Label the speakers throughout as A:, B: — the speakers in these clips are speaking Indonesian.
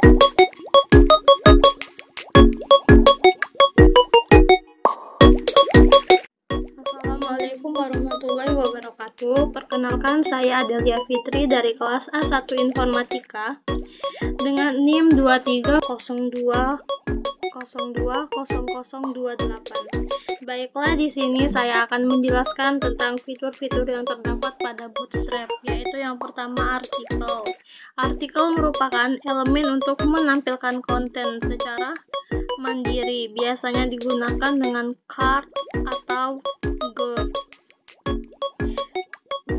A: Assalamualaikum warahmatullahi wabarakatuh. Perkenalkan, saya Adelia Fitri dari kelas A1 Informatika dengan NIM 2302020028. Baiklah, di sini saya akan menjelaskan tentang fitur-fitur yang terdapat pada Bootstrap, yaitu yang pertama artikel. Artikel merupakan elemen untuk menampilkan konten secara mandiri, biasanya digunakan dengan card atau GURL.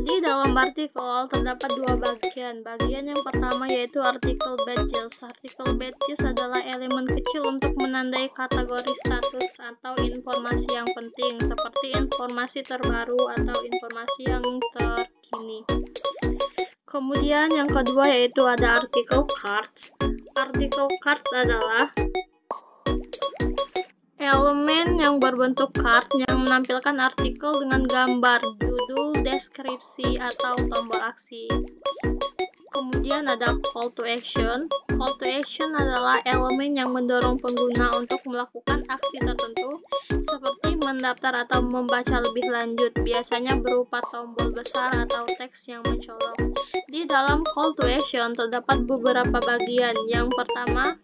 A: Di dalam artikel terdapat dua bagian. Bagian yang pertama yaitu artikel badges. Artikel badges adalah elemen kecil untuk menandai kategori status atau informasi yang penting, seperti informasi terbaru atau informasi yang terkini. Kemudian yang kedua yaitu ada artikel cards. Artikel cards adalah elemen yang berbentuk card yang menampilkan artikel dengan gambar, judul, deskripsi, atau tombol aksi. Kemudian ada call to action. Call to action adalah elemen yang mendorong pengguna untuk melakukan aksi tertentu, seperti mendaftar atau membaca lebih lanjut, biasanya berupa tombol besar atau teks yang mencolok. Di dalam call to action terdapat beberapa bagian. Yang pertama,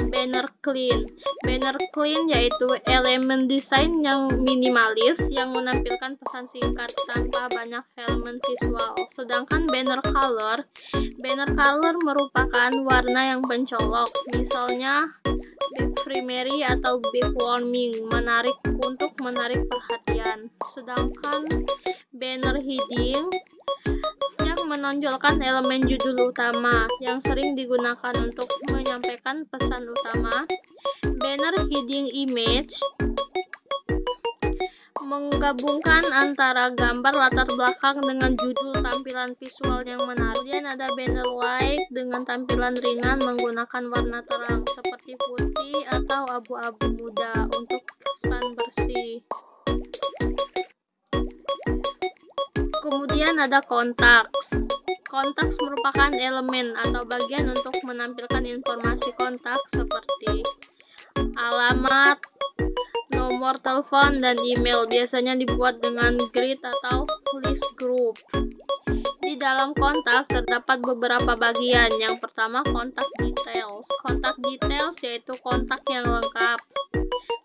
A: banner clean. Banner clean yaitu elemen desain yang minimalis yang menampilkan pesan singkat tanpa banyak elemen visual. Sedangkan banner color merupakan warna yang pencolok, misalnya big primary atau big warming, untuk menarik perhatian. Sedangkan banner heading yang menonjolkan elemen judul utama yang sering digunakan untuk menyampaikan pesan utama. Banner heading image menggabungkan antara gambar latar belakang dengan judul tampilan visual yang menarik. Kemudian ada banner light dengan tampilan ringan menggunakan warna terang seperti putih atau abu-abu muda untuk kesan bersih. Kemudian ada kontaks. Kontaks merupakan elemen atau bagian untuk menampilkan informasi kontak seperti alamat, nomor telepon, dan email. Biasanya dibuat dengan grid atau list group. Di dalam kontak terdapat beberapa bagian. Yang pertama, kontak details. Kontak details yaitu kontak yang lengkap,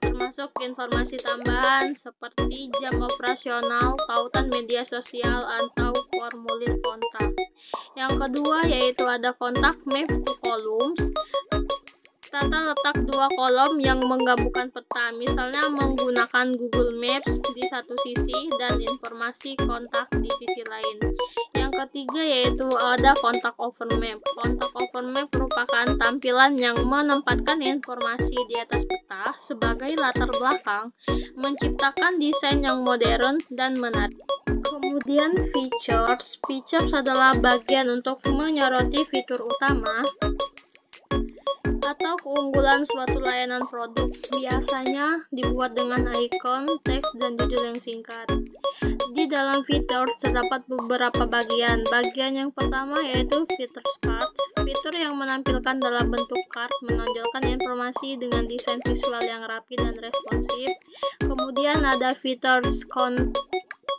A: termasuk informasi tambahan seperti jam operasional, tautan media sosial, atau formulir kontak. Yang kedua yaitu ada kontak map to columns. Tata letak dua kolom yang menggabungkan peta, misalnya menggunakan Google Maps di satu sisi dan informasi kontak di sisi lain. Yang ketiga yaitu ada kontak overmap. Kontak overmap merupakan tampilan yang menempatkan informasi di atas peta sebagai latar belakang, menciptakan desain yang modern dan menarik. Kemudian features. Features adalah bagian untuk menyoroti fitur utama atau keunggulan suatu layanan produk, biasanya dibuat dengan ikon, teks, dan judul yang singkat. Di dalam features terdapat beberapa bagian. Bagian yang pertama yaitu features cards. Fitur yang menampilkan dalam bentuk card menonjolkan informasi dengan desain visual yang rapi dan responsif. Kemudian ada features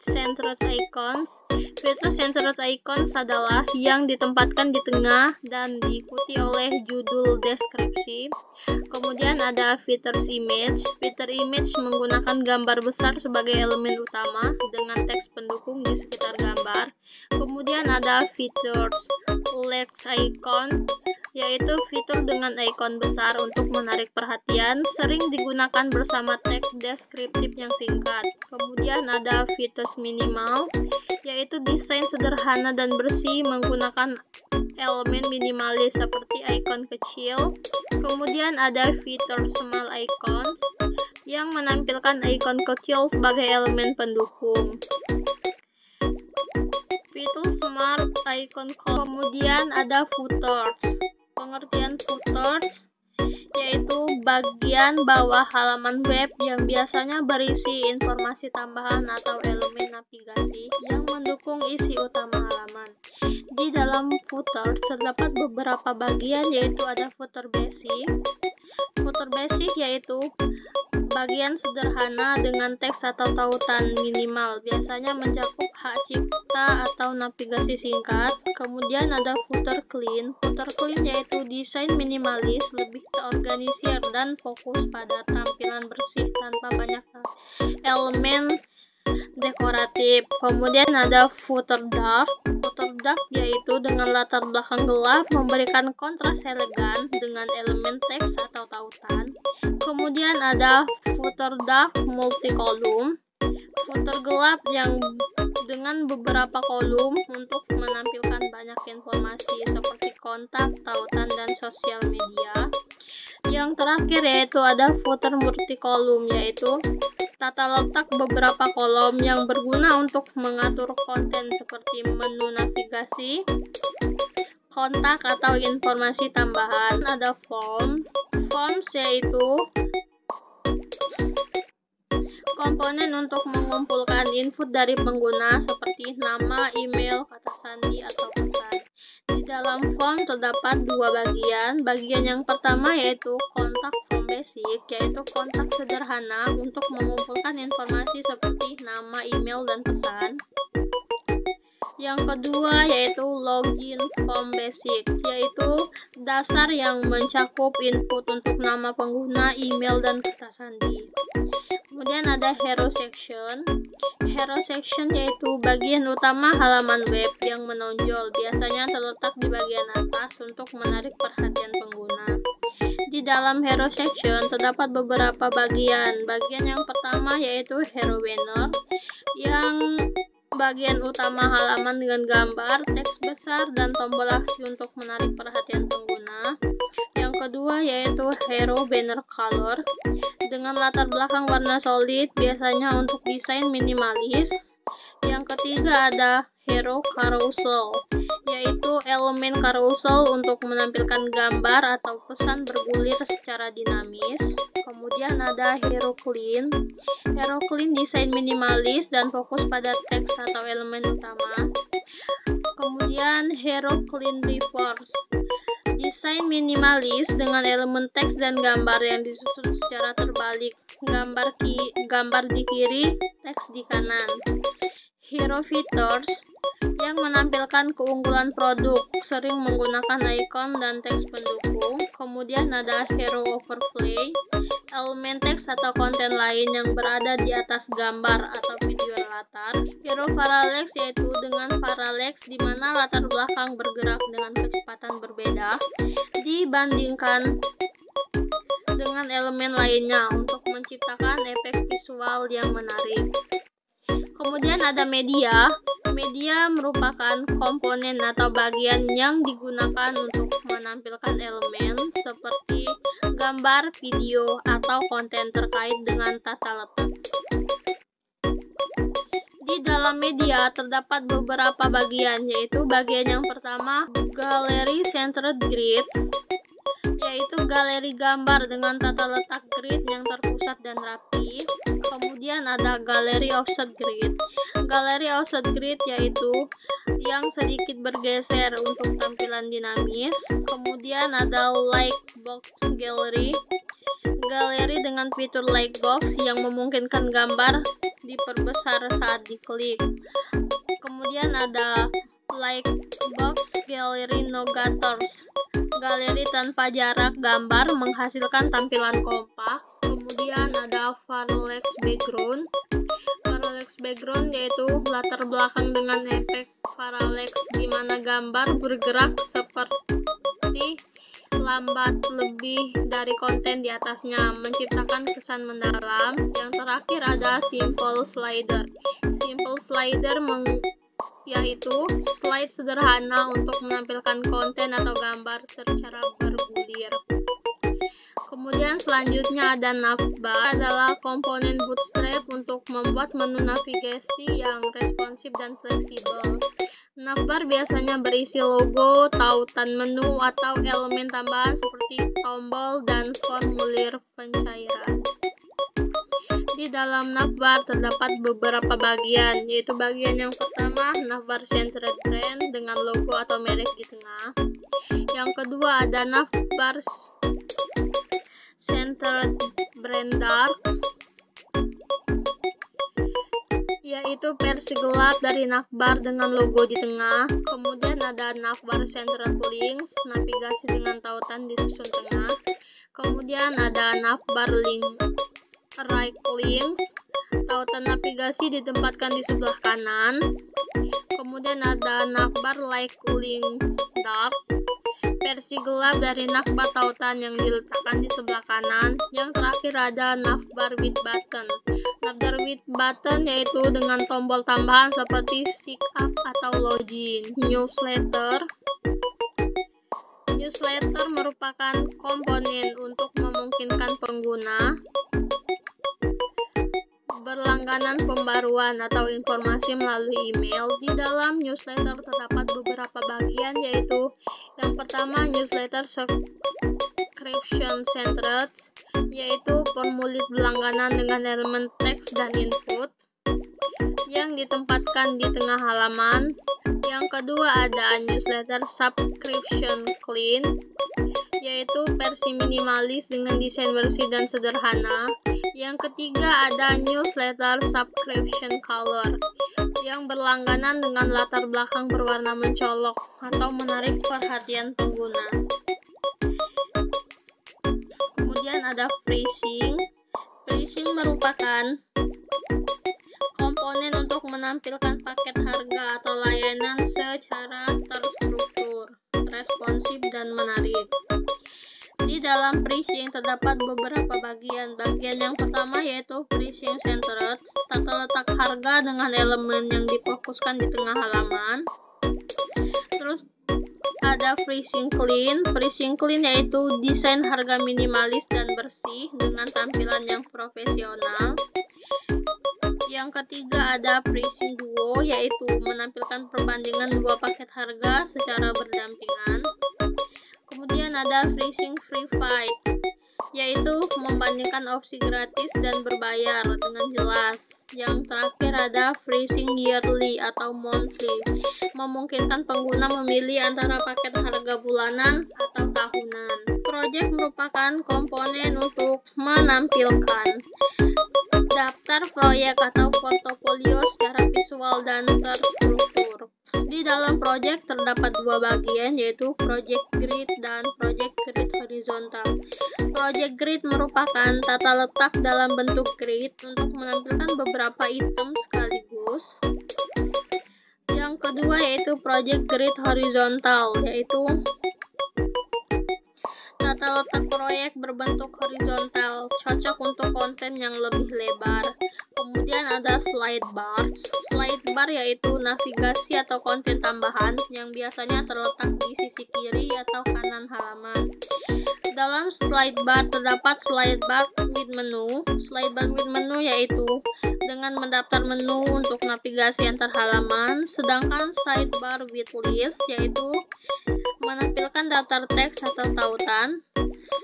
A: centered icons. Fitur centered icons adalah yang ditempatkan di tengah dan diikuti oleh judul deskripsi. Kemudian ada features image. Fitur image menggunakan gambar besar sebagai elemen utama dengan teks pendukung di sekitar gambar. Kemudian ada features lex icon, yaitu fitur dengan ikon besar untuk menarik perhatian, sering digunakan bersama teks deskriptif yang singkat. Kemudian ada features minimal, yaitu desain sederhana dan bersih menggunakan elemen minimalis seperti ikon kecil. Kemudian ada fitur small icons yang menampilkan ikon kecil sebagai elemen pendukung. Fitur smart icon. Kemudian ada footers. Pengertian footers yaitu bagian bawah halaman web yang biasanya berisi informasi tambahan atau elemen navigasi yang mendukung isi utama halaman. Di dalam footer terdapat beberapa bagian, yaitu ada footer basic. Footer basic yaitu bagian sederhana dengan teks atau tautan minimal, biasanya mencakup hak cipta atau navigasi singkat. Kemudian ada footer clean. Footer clean yaitu desain minimalis, lebih terorganisir dan fokus pada tampilan bersih tanpa banyak elemen dekoratif. Kemudian ada footer dark. Footer dark yaitu dengan latar belakang gelap, memberikan kontras elegan dengan elemen teks atau tautan. Kemudian ada footer dark multi-kolom. Footer gelap yang dengan beberapa kolom untuk menampilkan banyak informasi seperti kontak, tautan, dan sosial media. Yang terakhir yaitu ada footer multi-kolom, yaitu tata letak beberapa kolom yang berguna untuk mengatur konten seperti menu navigasi, kontak, atau informasi tambahan. Ada forms yaitu komponen untuk mengumpulkan input dari pengguna seperti nama, email, kata sandi, atau pesan. Di dalam form terdapat dua bagian. Bagian yang pertama yaitu kontak form basic, yaitu kontak sederhana untuk mengumpulkan informasi seperti nama, email, dan pesan. Yang kedua yaitu login form basic, yaitu dasar yang mencakup input untuk nama pengguna, email, dan kata sandi. Kemudian ada hero section. Hero section yaitu bagian utama halaman web yang menonjol, biasanya terletak di bagian atas untuk menarik perhatian pengguna. Di dalam hero section terdapat beberapa bagian. Bagian yang pertama yaitu hero banner, yang bagian utama halaman dengan gambar, teks besar, dan tombol aksi untuk menarik perhatian pengguna. Yang kedua yaitu hero banner color, dengan latar belakang warna solid, biasanya untuk desain minimalis. Yang ketiga ada hero carousel, yaitu elemen carousel untuk menampilkan gambar atau pesan bergulir secara dinamis. Kemudian ada hero clean. Hero clean desain minimalis dan fokus pada teks atau elemen utama. Kemudian hero clean reverse, desain minimalis dengan elemen teks dan gambar yang disusun secara terbalik, gambar di kiri, teks di kanan. Hero features yang menampilkan keunggulan produk, sering menggunakan icon dan teks pendukung. Kemudian ada hero overlay, elemen teks atau konten lain yang berada di atas gambar atau video latar. Hero parallax yaitu dengan parallax di mana latar belakang bergerak dengan kecepatan berbeda dibandingkan dengan elemen lainnya untuk menciptakan efek visual yang menarik. Kemudian ada media. Media merupakan komponen atau bagian yang digunakan untuk menampilkan elemen seperti gambar, video, atau konten terkait dengan tata letak. Di dalam media terdapat beberapa bagian, yaitu bagian yang pertama gallery centered grid, yaitu galeri gambar dengan tata letak grid yang terpusat dan rapi. Kemudian ada galeri offset grid. Galeri offset grid yaitu yang sedikit bergeser untuk tampilan dinamis. Kemudian ada lightbox gallery. Galeri dengan fitur lightbox yang memungkinkan gambar diperbesar saat diklik. Kemudian ada lightbox gallery no gutters. Galeri tanpa jarak gambar menghasilkan tampilan kompak. Kemudian ada parallax background. Parallax background yaitu latar belakang dengan efek parallax di mana gambar bergerak seperti lambat lebih dari konten di atasnya, menciptakan kesan mendalam. Yang terakhir ada simple slider. Simple slider yaitu slide sederhana untuk menampilkan konten atau gambar secara bergulir. Kemudian selanjutnya ada navbar, adalah komponen Bootstrap untuk membuat menu navigasi yang responsif dan fleksibel. Navbar biasanya berisi logo, tautan menu, atau elemen tambahan seperti tombol dan formulir pencairan. Di dalam navbar terdapat beberapa bagian, yaitu bagian yang pertama, navbar centered brand dengan logo atau merek di tengah. Yang kedua ada navbar centered brand dark, yaitu versi gelap dari navbar dengan logo di tengah. Kemudian ada navbar centered links, navigasi dengan tautan disusun tengah. Kemudian ada navbar right links, tautan navigasi ditempatkan di sebelah kanan. Kemudian ada navbar like links dark, versi gelap dari navbar tautan yang diletakkan di sebelah kanan. Yang terakhir ada navbar with button. Navbar with button yaitu dengan tombol tambahan seperti sign up atau login. Newsletter merupakan komponen untuk memungkinkan pengguna berlangganan pembaruan atau informasi melalui email. Di dalam newsletter terdapat beberapa bagian, yaitu yang pertama newsletter subscription centered, yaitu formulir berlangganan dengan elemen teks dan input yang ditempatkan di tengah halaman. Yang kedua ada newsletter subscription clean, yaitu versi minimalis dengan desain bersih dan sederhana. Yang ketiga ada newsletter subscription color, yang berlangganan dengan latar belakang berwarna mencolok atau menarik perhatian pengguna. Kemudian ada pricing. Pricing merupakan komponen untuk menampilkan paket harga atau layanan secara terstruktur, responsif, dan menarik. Di dalam pricing terdapat beberapa bagian. Bagian yang pertama yaitu pricing centered, tata letak harga dengan elemen yang difokuskan di tengah halaman. Terus ada pricing clean. Pricing clean yaitu desain harga minimalis dan bersih dengan tampilan yang profesional. Yang ketiga ada pricing duo, yaitu menampilkan perbandingan dua paket harga secara berdampingan. Kemudian ada pricing free fight, yaitu membandingkan opsi gratis dan berbayar dengan jelas. Yang terakhir ada pricing yearly atau monthly, memungkinkan pengguna memilih antara paket harga bulanan atau tahunan. Project merupakan komponen untuk menampilkan daftar proyek atau portofolio secara visual dan terstruktur. Di dalam project terdapat dua bagian, yaitu project grid dan project grid horizontal. Project grid merupakan tata letak dalam bentuk grid untuk menampilkan beberapa item sekaligus. Yang kedua yaitu project grid horizontal, yaitu tata letak proyek berbentuk horizontal, cocok untuk konten yang lebih lebar. Kemudian ada slide bar. Slide bar yaitu navigasi atau konten tambahan yang biasanya terletak di sisi kiri atau kanan halaman. Dalam slide bar terdapat slide bar with menu. Slide bar with menu yaitu dengan mendaftar menu untuk navigasi antar halaman, sedangkan sidebar with list yaitu menampilkan daftar teks atau tautan.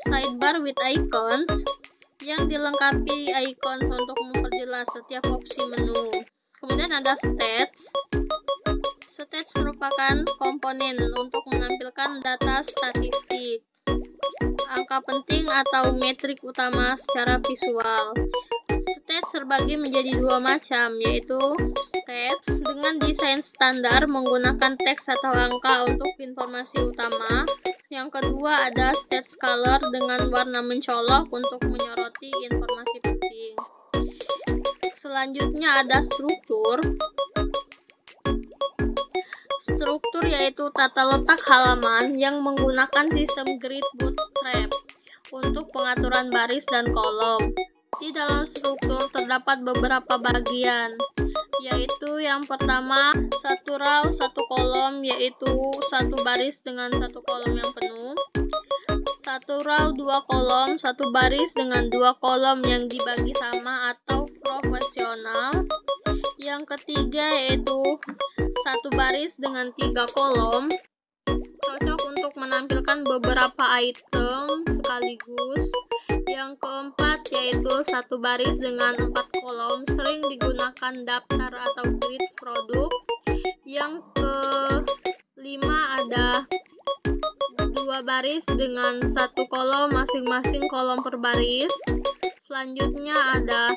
A: Sidebar with icons yang dilengkapi icon untuk memperjelas setiap opsi menu. Kemudian ada stats. Stats merupakan komponen untuk menampilkan data statistik, angka penting atau metrik utama secara visual. Stats terbagi menjadi dua macam, yaitu stat dengan desain standar menggunakan teks atau angka untuk informasi utama. Yang kedua ada stats color dengan warna mencolok untuk menyoroti informasi penting. Selanjutnya ada struktur. Struktur yaitu tata letak halaman yang menggunakan sistem grid bootstrap untuk pengaturan baris dan kolom. Di dalam struktur terdapat beberapa bagian, yaitu yang pertama satu row satu kolom, yaitu satu baris dengan satu kolom yang penuh. Satu row dua kolom, satu baris dengan dua kolom yang dibagi sama atau proporsional. Yang ketiga yaitu satu baris dengan 3 kolom, cocok untuk menampilkan beberapa item sekaligus. Yang keempat yaitu satu baris dengan 4 kolom, sering digunakan daftar atau grid produk. Yang kelima ada 2 baris dengan 1 kolom, masing-masing kolom per baris. Selanjutnya ada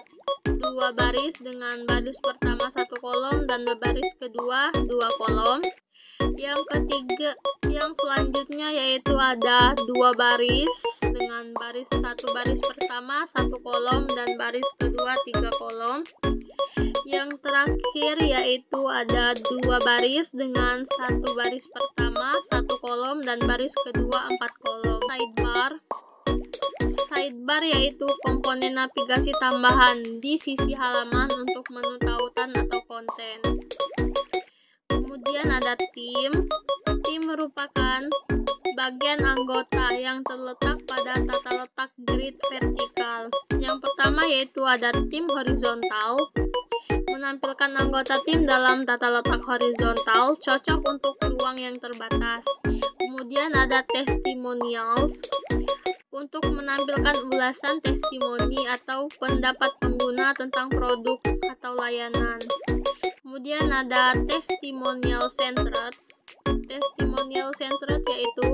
A: 2 baris dengan baris pertama 1 kolom dan baris kedua 2 kolom. Yang ketiga, yang selanjutnya yaitu ada 2 baris dengan baris 1 baris pertama 1 kolom dan baris kedua 3 kolom. Yang terakhir yaitu ada 2 baris dengan 1 baris pertama 1 kolom dan baris kedua 4 kolom. Sidebar yaitu komponen navigasi tambahan di sisi halaman untuk menu tautan atau konten. Kemudian ada tim. Tim merupakan bagian anggota yang terletak pada tata letak grid vertikal. Yang pertama yaitu ada tim horizontal. Menampilkan anggota tim dalam tata letak horizontal, cocok untuk ruang yang terbatas. Kemudian ada testimonials. Untuk menampilkan ulasan testimoni atau pendapat pengguna tentang produk atau layanan. Kemudian ada testimonial centered. Testimonial centered yaitu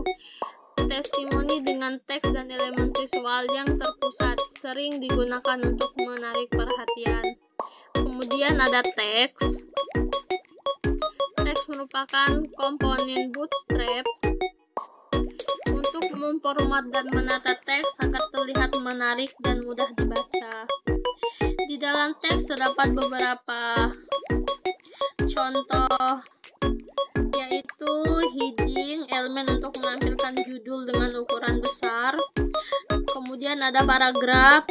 A: testimoni dengan teks dan elemen visual yang terpusat, sering digunakan untuk menarik perhatian. Kemudian ada teks. Teks merupakan komponen Bootstrap untuk memformat dan menata teks agar terlihat menarik dan mudah dibaca. Di dalam teks terdapat beberapa contoh, yaitu heading, elemen untuk menampilkan judul dengan ukuran besar. Kemudian ada paragraf,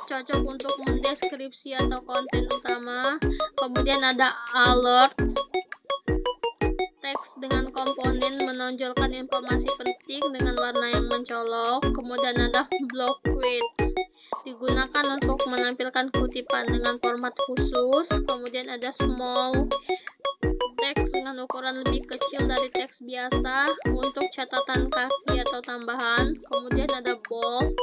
A: cocok untuk mendeskripsi atau konten utama. Kemudian ada alert, teks dengan komponen menonjolkan informasi penting dengan warna yang mencolok. Kemudian ada block quote, digunakan untuk menampilkan kutipan dengan format khusus. Kemudian ada small, teks dengan ukuran lebih kecil dari teks biasa untuk catatan kaki atau tambahan. Kemudian ada bold,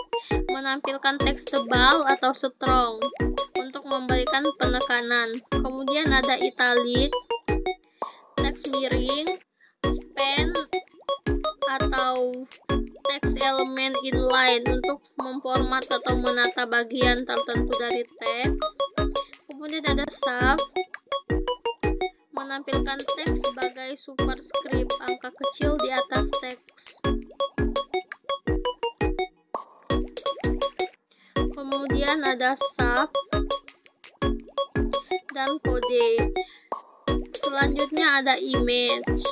A: menampilkan teks tebal atau strong untuk memberikan penekanan. Kemudian ada italic, teks miring, span atau teks elemen inline untuk memformat atau menata bagian tertentu dari teks. Kemudian ada sub, menampilkan teks sebagai superscript, angka kecil di atas teks. Kemudian ada sub dan kode. Selanjutnya ada image.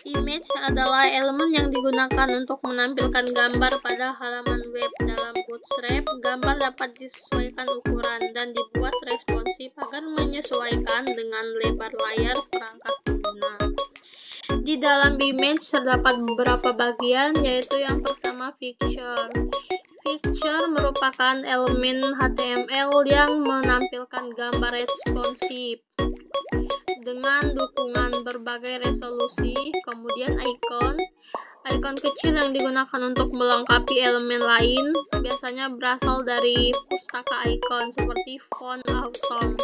A: Image adalah elemen yang digunakan untuk menampilkan gambar pada halaman web. Dalam Bootstrap, gambar dapat disesuaikan ukuran dan dibuat responsif agar menyesuaikan dengan lebar layar perangkat pengguna. Di dalam image terdapat beberapa bagian, yaitu yang pertama picture. Picture merupakan elemen HTML yang menampilkan gambar responsif dengan dukungan berbagai resolusi. Kemudian icon kecil yang digunakan untuk melengkapi elemen lain, biasanya berasal dari pustaka icon seperti font awesome.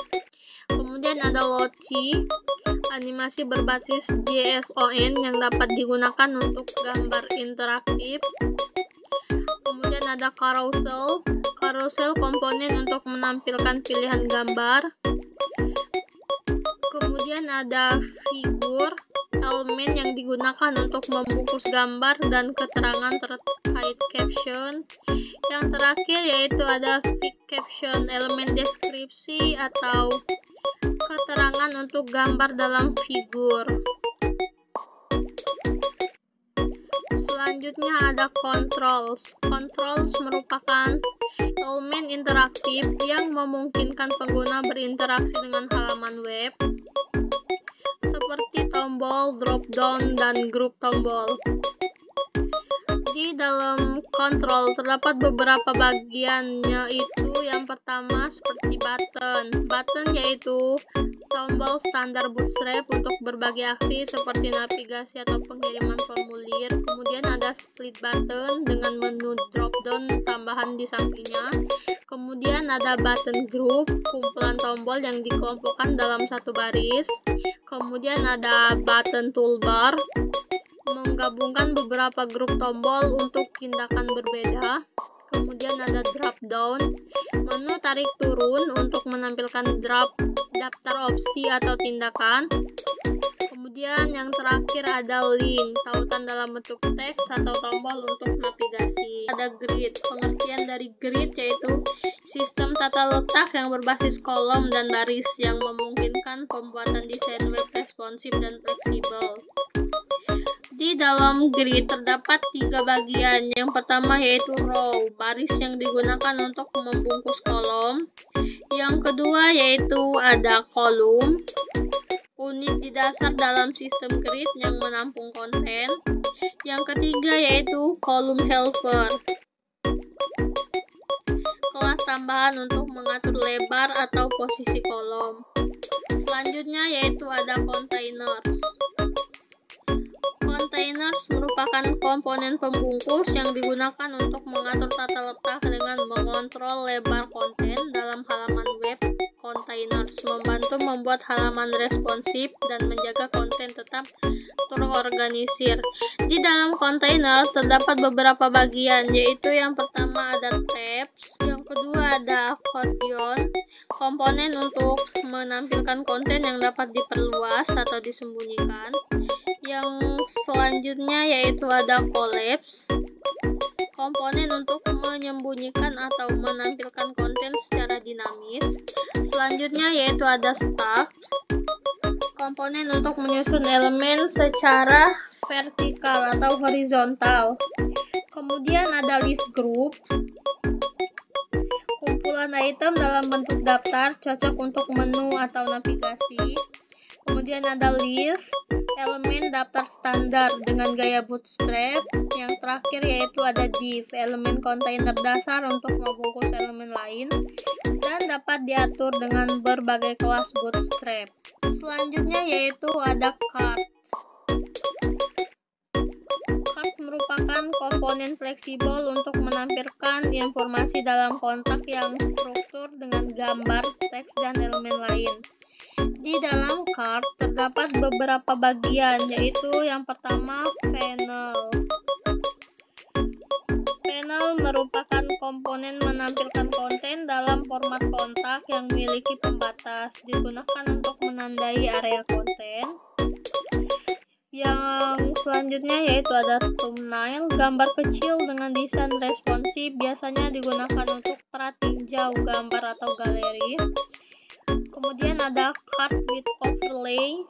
A: Kemudian ada logi, animasi berbasis JSON yang dapat digunakan untuk gambar interaktif. Kemudian ada carousel komponen untuk menampilkan pilihan gambar. Kemudian ada figur, elemen yang digunakan untuk membungkus gambar dan keterangan terkait caption. Yang terakhir yaitu ada pic caption, elemen deskripsi atau keterangan untuk gambar dalam figur. Selanjutnya ada controls. Controls merupakan elemen interaktif yang memungkinkan pengguna berinteraksi dengan halaman web, seperti tombol drop down dan grup tombol. Di Di dalam kontrol terdapat beberapa bagian, yaitu yang pertama seperti button. Button yaitu tombol standar Bootstrap untuk berbagai aksi seperti navigasi atau pengiriman formulir. Kemudian ada split button dengan menu drop down tambahan di sampingnya. Kemudian ada button group, kumpulan tombol yang dikelompokkan dalam satu baris. Kemudian ada button toolbar, menggabungkan beberapa grup tombol untuk tindakan berbeda. Kemudian ada drop down, menu tarik turun untuk menampilkan daftar opsi atau tindakan. Kemudian yang terakhir ada link, tautan dalam bentuk teks atau tombol untuk navigasi. Ada grid, pengertian dari grid yaitu sistem tata letak yang berbasis kolom dan baris yang memungkinkan pembuatan desain web responsif dan fleksibel. Di dalam grid terdapat 3 bagian. Yang pertama yaitu row, baris yang digunakan untuk membungkus kolom. Yang kedua yaitu ada kolom, unit di dasar dalam sistem grid yang menampung konten. Yang ketiga yaitu kolom helper, kelas tambahan untuk mengatur lebar atau posisi kolom. Selanjutnya yaitu ada containers. Containers merupakan komponen pembungkus yang digunakan untuk mengatur tata letak dengan mengontrol lebar konten dalam halaman web. Containers membantu membuat halaman responsif dan menjaga konten tetap terorganisir. Di dalam kontainer terdapat beberapa bagian, yaitu yang pertama ada tabs, yang kedua ada accordion, komponen untuk menampilkan konten yang dapat diperluas atau disembunyikan. Yang selanjutnya yaitu ada collapse, komponen untuk menyembunyikan atau menampilkan konten secara dinamis. Selanjutnya yaitu ada stack, komponen untuk menyusun elemen secara vertikal atau horizontal. Kemudian ada list group, kumpulan item dalam bentuk daftar cocok untuk menu atau navigasi. Kemudian ada list, elemen daftar standar dengan gaya bootstrap. Yang terakhir yaitu ada div, elemen kontainer dasar untuk membungkus elemen lain dan dapat diatur dengan berbagai kelas bootstrap. Selanjutnya yaitu ada card. Card merupakan komponen fleksibel untuk menampilkan informasi dalam kontak yang struktur dengan gambar, teks, dan elemen lain. Di dalam card terdapat beberapa bagian, yaitu yang pertama panel. Panel merupakan komponen menampilkan konten dalam format kontak yang memiliki pembatas, digunakan untuk menandai area konten. Yang selanjutnya yaitu ada thumbnail, gambar kecil dengan desain responsif, biasanya digunakan untuk pratinjau gambar atau galeri. Kemudian ada card with overlay.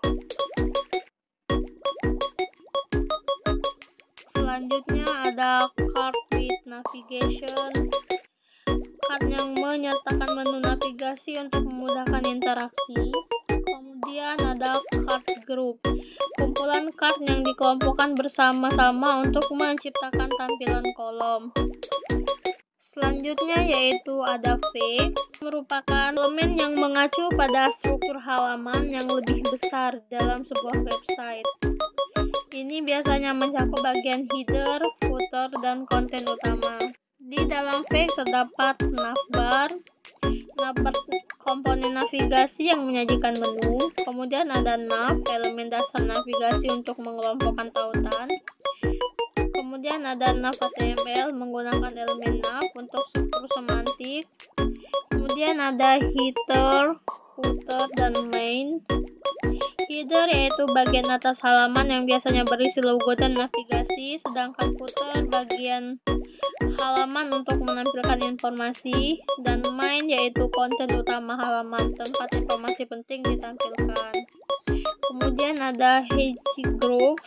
A: Selanjutnya ada card with navigation, card yang menyertakan menu navigasi untuk memudahkan interaksi. Kemudian ada card group, kumpulan card yang dikelompokkan bersama-sama untuk menciptakan tampilan kolom. Selanjutnya yaitu ada fake, merupakan elemen yang mengacu pada struktur halaman yang lebih besar dalam sebuah website. Ini biasanya mencakup bagian header, footer, dan konten utama. Di dalam fake terdapat navbar, komponen navigasi yang menyajikan menu. Kemudian ada nav, elemen dasar navigasi untuk mengelompokkan tautan. Kemudian ada nav HTML menggunakan elemen nav untuk struktur semantik. Kemudian ada header, footer, dan main. Header yaitu bagian atas halaman yang biasanya berisi logo dan navigasi, sedangkan footer bagian halaman untuk menampilkan informasi, dan main yaitu konten utama halaman, tempat informasi penting ditampilkan. Kemudian ada header group,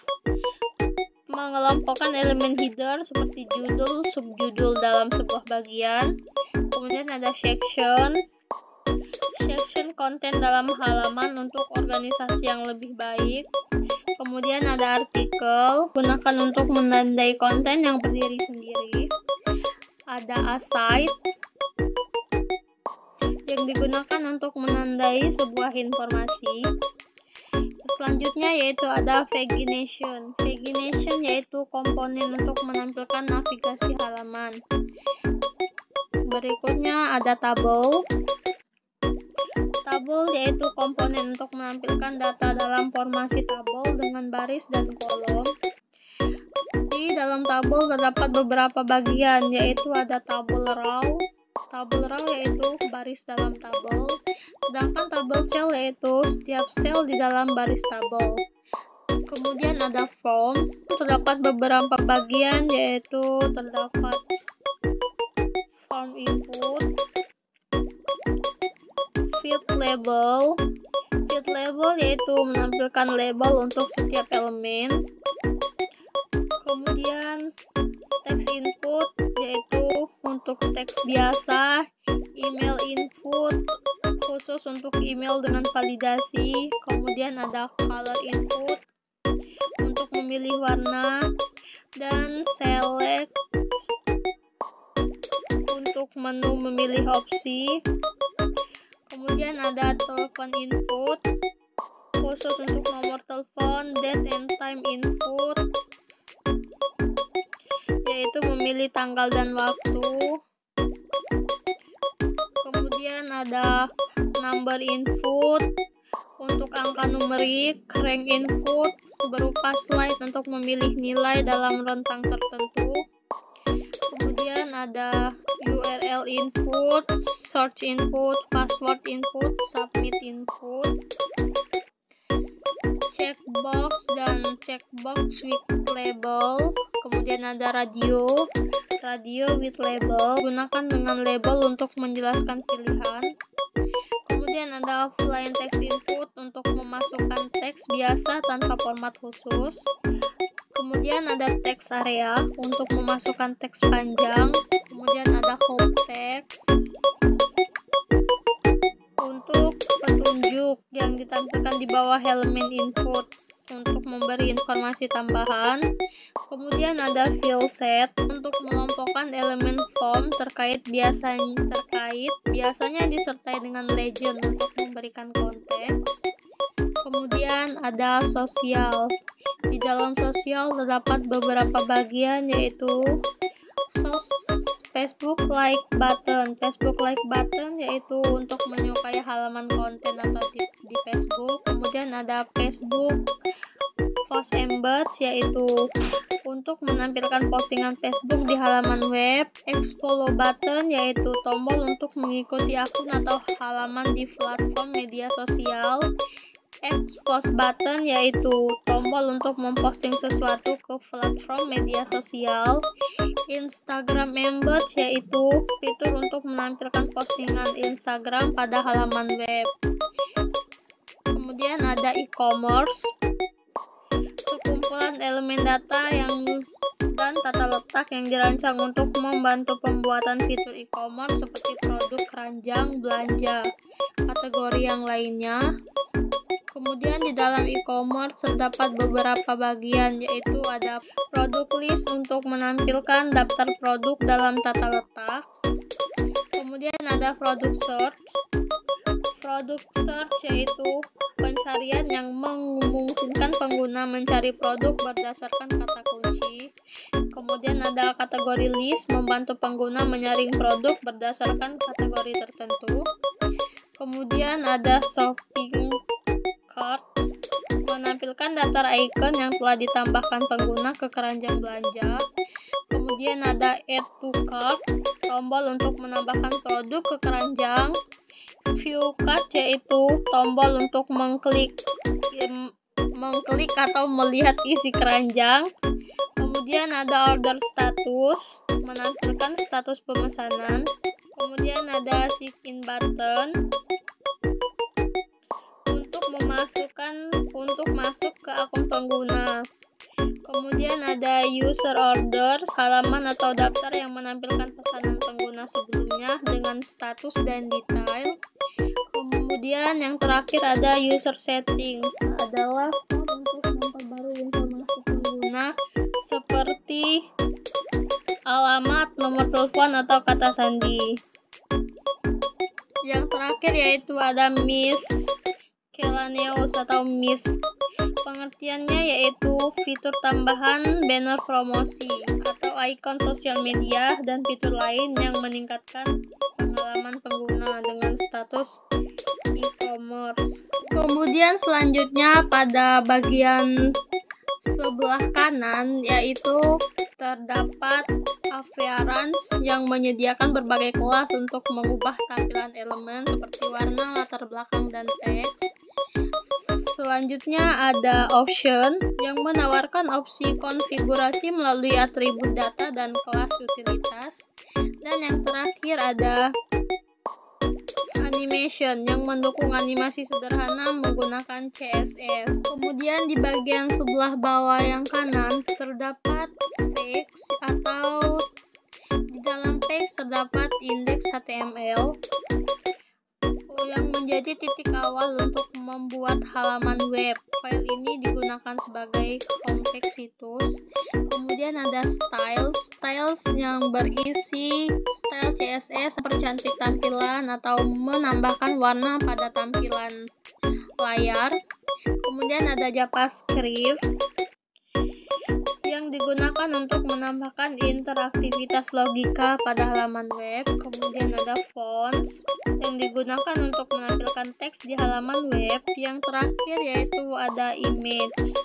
A: mengelompokkan elemen header seperti judul, subjudul dalam sebuah bagian. Kemudian ada section konten dalam halaman untuk organisasi yang lebih baik. Kemudian ada artikel, gunakan untuk menandai konten yang berdiri sendiri. Ada aside, yang digunakan untuk menandai sebuah informasi. Selanjutnya yaitu ada pagination. Pagination yaitu komponen untuk menampilkan navigasi halaman. Berikutnya ada tabel. Tabel yaitu komponen untuk menampilkan data dalam formasi tabel dengan baris dan kolom. Di dalam tabel terdapat beberapa bagian, yaitu ada tabel row. Tabel row yaitu baris dalam tabel, sedangkan tabel cell yaitu setiap sel di dalam baris tabel. Kemudian ada form, terdapat beberapa bagian, yaitu terdapat form input, field label. Field label yaitu menampilkan label untuk setiap elemen. Kemudian text input yaitu untuk teks biasa, email input khusus untuk email dengan validasi. Kemudian ada color input untuk memilih warna, dan select untuk menu memilih opsi. Kemudian ada telepon input khusus untuk nomor telepon, date and time input yaitu memilih tanggal dan waktu. Kemudian ada number input untuk angka numerik, rank input berupa slide untuk memilih nilai dalam rentang tertentu. Kemudian ada URL input, search input, password input, submit input, checkbox dan checkbox with label. Kemudian ada radio with label, gunakan dengan label untuk menjelaskan pilihan. Kemudian ada offline text input untuk memasukkan teks biasa tanpa format khusus. Kemudian ada text area untuk memasukkan teks panjang. Kemudian ada help text untuk petunjuk yang ditampilkan di bawah elemen input untuk memberi informasi tambahan. Kemudian ada field set untuk melompokkan elemen form terkait biasanya disertai dengan legend untuk memberikan konteks. Kemudian ada sosial. Di dalam sosial terdapat beberapa bagian, yaitu Facebook like button. Facebook like button yaitu untuk menyukai halaman konten atau di Facebook. Kemudian ada Facebook post embeds yaitu untuk menampilkan postingan Facebook di halaman web. Follow button yaitu tombol untuk mengikuti akun atau halaman di platform media sosial. Post button yaitu tombol untuk memposting sesuatu ke platform media sosial. Instagram embed yaitu fitur untuk menampilkan postingan Instagram pada halaman web. Kemudian ada e-commerce, sekumpulan elemen data dan tata letak yang dirancang untuk membantu pembuatan fitur e-commerce seperti produk, keranjang, belanja, kategori yang lainnya. Kemudian di dalam e-commerce terdapat beberapa bagian, yaitu ada product list untuk menampilkan daftar produk dalam tata letak. Kemudian ada product search. Product search yaitu pencarian yang memungkinkan pengguna mencari produk berdasarkan kata kunci. Kemudian ada kategori list, membantu pengguna menyaring produk berdasarkan kategori tertentu. Kemudian ada shopping cart, menampilkan daftar icon yang telah ditambahkan pengguna ke keranjang belanja. Kemudian ada add to cart, tombol untuk menambahkan produk ke keranjang. View cart yaitu tombol untuk mengklik atau melihat isi keranjang. Kemudian ada order status, menampilkan status pemesanan. Kemudian ada sign in button untuk masuk ke akun pengguna. Kemudian ada user orders, halaman atau daftar yang menampilkan pesanan pengguna sebelumnya dengan status dan detail. Kemudian yang terakhir ada user settings, adalah form untuk memperbarui informasi pengguna seperti alamat, nomor telepon, atau kata sandi. Yang terakhir yaitu ada miscellaneous atau miss. Pengertiannya yaitu fitur tambahan, banner promosi, atau ikon sosial media, dan fitur lain yang meningkatkan pengalaman pengguna dengan status e-commerce. Kemudian selanjutnya pada bagian sebelah kanan yaitu terdapat appearance yang menyediakan berbagai kelas untuk mengubah tampilan elemen seperti warna, latar belakang, dan teks. Selanjutnya ada option yang menawarkan opsi konfigurasi melalui atribut data dan kelas utilitas. Dan yang terakhir ada animation yang mendukung animasi sederhana menggunakan CSS. Kemudian di bagian sebelah bawah yang kanan terdapat text atau di dalam text terdapat indeks HTML yang menjadi titik awal untuk membuat halaman web. File ini digunakan sebagai home text situs. Kemudian ada styles yang berisi style CSS, mempercantik tampilan atau menambahkan warna pada tampilan layar. Kemudian ada JavaScript yang digunakan untuk menambahkan interaktivitas logika pada halaman web. Kemudian ada fonts yang digunakan untuk menampilkan teks di halaman web. Yang terakhir yaitu ada image